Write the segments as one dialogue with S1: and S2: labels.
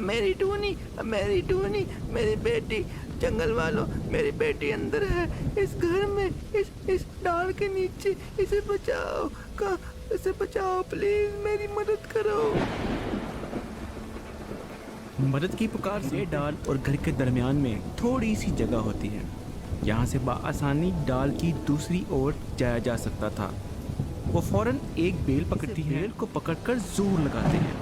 S1: मेरी टूनी, मेरी टूनी, मेरी बेटी, जंगल वालों, मेरी बेटी अंदर है इस घर में, इस डाल के नीचे। इसे बचाओ, इसे बचाओ प्लीज, मेरी मदद करो।
S2: मदद की पुकार से डाल और घर के दरमियान में थोड़ी सी जगह होती है। यहाँ से बआसानी डाल की दूसरी ओर जाया जा सकता था। वो फौरन एक बेल पकड़ती है, बेल को पकड़कर जोर लगाते हैं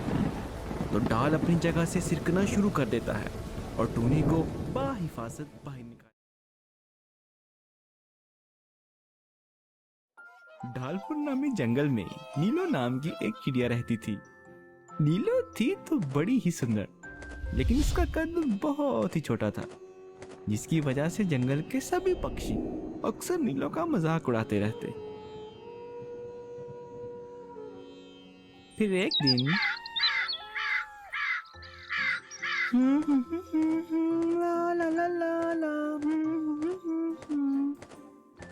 S2: तो डाल अपनी जगह से सिरकना शुरू कर देता है और टूनी को बाहिफाजत बाहर निकाल। ढालपुर नामी जंगल में नीलो नाम की एक चिड़िया रहती थी। नीलो थी तो बड़ी ही सुंदर, लेकिन उसका कद बहुत ही छोटा था, जिसकी वजह से जंगल के सभी पक्षी अक्सर नीलो का मजाक उड़ाते रहते। फिर एक दिन ला ला ला ला ला,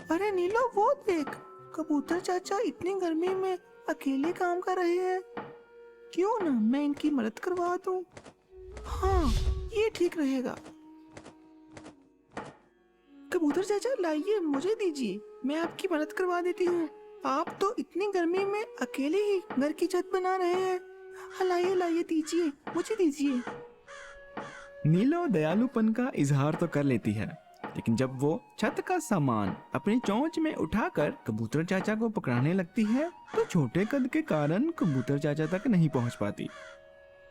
S1: अरे नीलो, वो देख, कबूतर चाचा इतनी गर्मी में अकेले काम कर रहे हैं। क्यों ना मैं इनकी मदद करवा दूं? हाँ, ये ठीक रहेगा। कबूतर चाचा लाइए, मुझे दीजिए, मैं आपकी मदद करवा देती हूँ। आप तो इतनी गर्मी में अकेले ही घर की छत बना रहे हैं। हाँ, लाइए लाइए, दीजिए, मुझे दीजिए।
S2: नीलो दयालुपन का इजहार तो कर लेती है, लेकिन जब वो छत का सामान अपनी चोंच में उठाकर कबूतर चाचा को पकड़ाने लगती है तो छोटे कद के कारण कबूतर चाचा तक नहीं पहुंच पाती।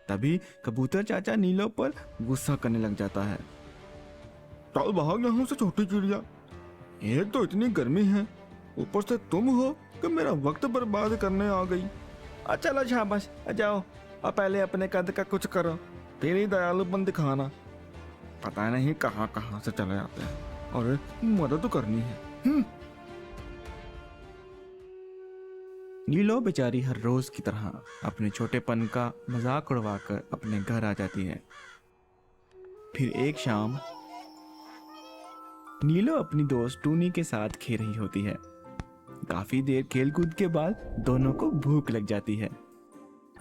S2: तभी कबूतर चाचा नीलो पर गुस्सा करने लग जाता है। चल भाग यहाँ से छोटी चिड़िया, एक तो इतनी गर्मी है, ऊपर से तुम हो कि मेरा वक्त बर्बाद करने आ गई। चलो शाबाश, जाओ, अब पहले अपने कद का कुछ करो, फिर ही दयालुपन दिखाना। पता नहीं कहाँ कहाँ से चले आते हैं, और मदद तो करनी है। नीलो बेचारी हर रोज की तरह अपने छोटेपन का मजाक उड़वाकर अपने घर आ जाती है। फिर एक शाम नीलो अपनी दोस्त टूनी के साथ खेल रही होती है। काफी देर खेलकूद के बाद दोनों को भूख लग जाती है।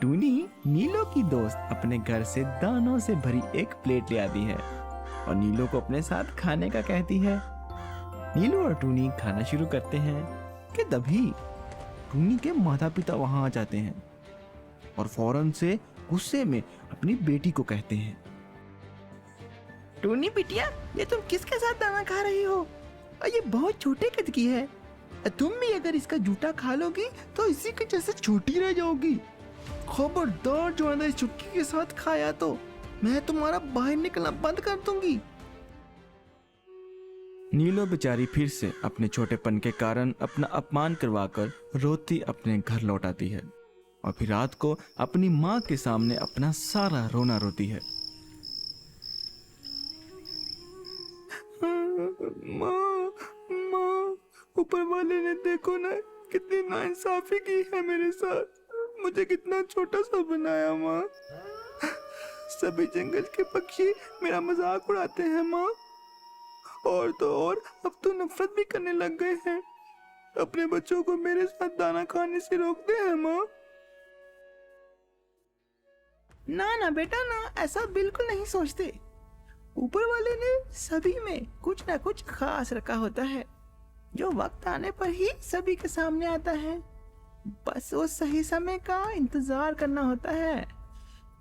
S2: टूनी नीलो की दोस्त अपने घर से दानों से भरी एक प्लेट ले आती है और नीलो को अपने साथ खाने का कहती है। नीलो और टूनी खाना शुरू करते हैं कि तभी टूनी के माता पिता वहां आ जाते हैं और फौरन से गुस्से में अपनी बेटी को कहते हैं।
S1: टूनी बिटिया, ये तुम किसके साथ दाना खा रही हो? और ये बहुत छोटे कद की है। तुम भी अगर इसका जूठा खा लोगी तो इसी के जैसे छोटी रह जाओगी। खबरदार जो है इस चुटकी के साथ खाया तो मैं तुम्हारा बाहर निकलना बंद कर दूंगी।
S2: नीलो बेचारी फिर से अपने छोटेपन के कारण अपना अपमान करवाकर रोती अपने घर लौट आती है और फिर रात को अपनी माँ के सामने अपना सारा रोना रोती है।
S1: माँ, माँ, ऊपर वाले ने देखो ना कितनी नाइंसाफी की है मेरे साथ। मुझे कितना छोटा सा बनाया माँ। सभी जंगल के पक्षी मेरा मजाक उड़ाते हैं माँ। और तो और अब तो नफरत भी करने लग गए हैं। अपने बच्चों को मेरे साथ दाना खाने से रोकते हैं माँ। ना ना बेटा ना, ऐसा बिल्कुल नहीं सोचते। ऊपर वाले ने सभी में कुछ ना कुछ खास रखा होता है, जो वक्त आने पर ही सभी के सामने आता है। बस वो सही समय का इंतजार करना होता है।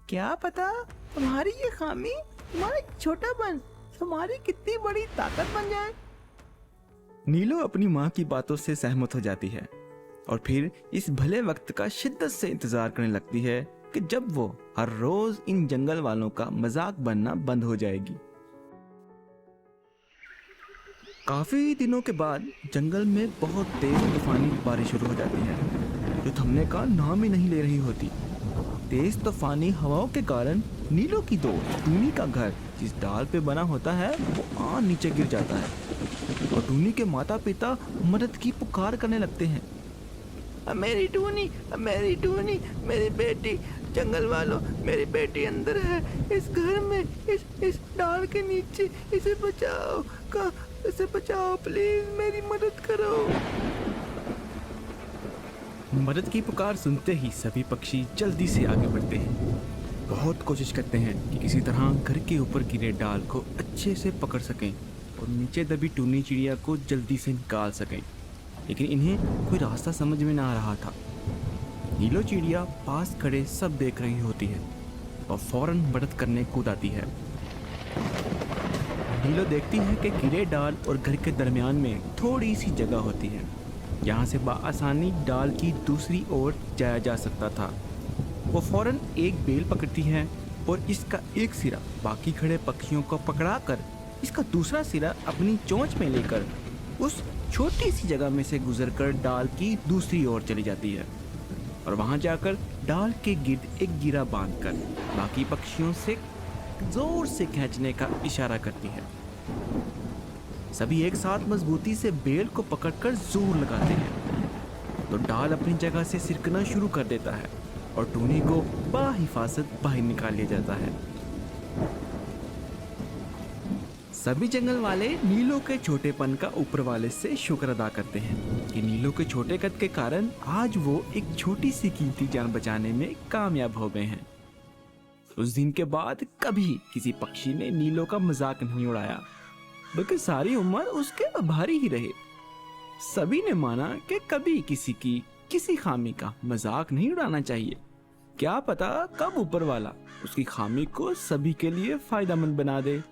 S1: क्या पता तुम्हारी ये खामी, तुम्हारा छोटापन तुम्हारी कितनी बड़ी ताकत बन जाए।
S2: नीलो अपनी माँ की बातों से सहमत हो जाती है और फिर इस भले वक्त का शिद्दत से इंतजार करने लगती है कि जब वो हर रोज इन जंगल वालों का मजाक बनना बंद हो जाएगी। काफी दिनों के बाद जंगल में बहुत तेज तूफानी बारिश शुरू हो जाती है, जो थमने का नाम ही नहीं ले रही होती। तेज तूफानी हवाओं के कारण नीलो की दोस्त टूनी का घर जिस डाल पे बना होता है वो नीचे गिर जाता है और टूनी के माता पिता मदद की पुकार करने लगते हैं।
S1: मेरी टूनी, मेरी टूनी, मेरी बेटी, जंगल वालों, मेरी बेटी अंदर है इस घर में, इस डाल के नीचे। इसे बचाओ, इसे बचाओ प्लीज, मेरी मदद करो।
S2: मदद की पुकार सुनते ही सभी पक्षी जल्दी से आगे बढ़ते हैं। बहुत कोशिश करते हैं कि किसी तरह घर के ऊपर गिरे डाल को अच्छे से पकड़ सकें और नीचे दबी टूनी चिड़िया को जल्दी से निकाल सकें, लेकिन इन्हें कोई रास्ता समझ में ना आ रहा था। नीलो चिड़िया पास खड़े सब देख रही होती है और फौरन मदद करने कूद आती है। नीलो देखती है कि गिरे डाल और घर के दरमियान में थोड़ी सी जगह होती है, यहाँ से बआसानी डाल की दूसरी ओर जाया जा सकता था। वो फौरन एक बेल पकड़ती है और इसका एक सिरा बाकी खड़े पक्षियों को पकड़ाकर इसका दूसरा सिरा अपनी चोंच में लेकर उस छोटी सी जगह में से गुजरकर डाल की दूसरी ओर चली जाती है और वहां जाकर डाल के गिर्द एक गिरा बांधकर बाकी पक्षियों से जोर से खींचने का इशारा करती है। सभी एक साथ मजबूती से बेल को पकड़कर जोर लगाते हैं तो डाल अपनी जगह से सिरकना शुरू कर देता है और टूनी को बाहिफाजत बाहर निकाल लिया जाता है। सभी जंगल वाले नीलो के छोटेपन का ऊपर वाले से शुक्र अदा करते हैं कि नीलो के छोटे कद के कारण आज वो एक छोटी सी कीमती जान बचाने में कामयाब हो गए हैं। उस दिन के बाद कभी किसी पक्षी ने नीलो का मजाक नहीं उड़ाया, बल्कि सारी उम्र उसके आभारी ही रहे। सभी ने माना कि कभी किसी की किसी खामी का मजाक नहीं उड़ाना चाहिए। क्या पता कब ऊपर वाला उसकी खामी को सभी के लिए फायदेमंद बना दे।